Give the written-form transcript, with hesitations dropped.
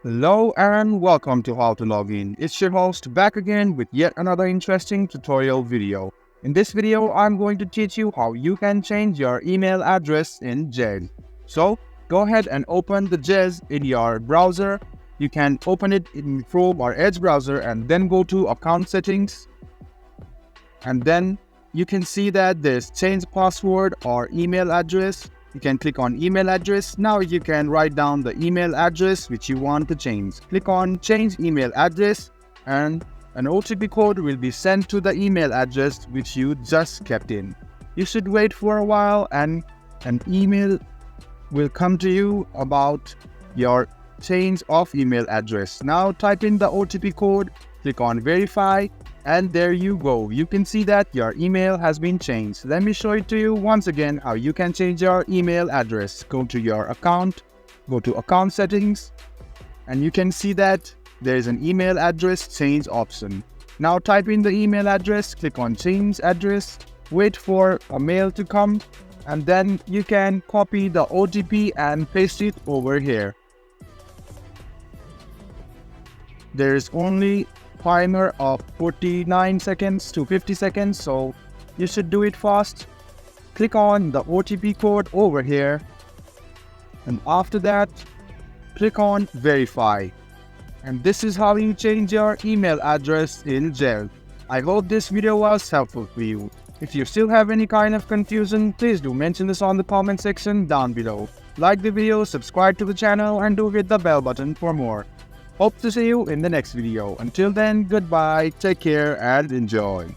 Hello and welcome to How to Login. It's your host back again with yet another interesting tutorial video. In this video, I'm going to teach you how you can change your email address in Gmail. So go ahead and open the Gmail in your browser. You can open it in Chrome or Edge browser and then go to account settings. And then you can see that there's change password or email address. You can click on email address. Now you can write down the email address which you want to change. Click on change email address and an OTP code will be sent to the email address which you just kept in. You should wait for a while and an email will come to you about your change of email address. Now type in the OTP code, click on verify, and there you go. You can see that your email has been changed. Let me show it to you once again how you can change your email address. Go to your account, go to account settings, and you can see that there is an email address change option. Now type in the email address, click on change address, wait for a mail to come, and then you can copy the OTP and paste it over here. There is only timer of 49 seconds to 50 seconds, so you should do it fast. Click on the OTP code over here, and after that click on verify. And this is how you change your email address in Gmail. I hope this video was helpful for you. If you still have any kind of confusion, please do mention this on the comment section down below. Like the video, subscribe to the channel, and do hit the bell button for more. Hope to see you in the next video. Until then, goodbye, take care, and enjoy.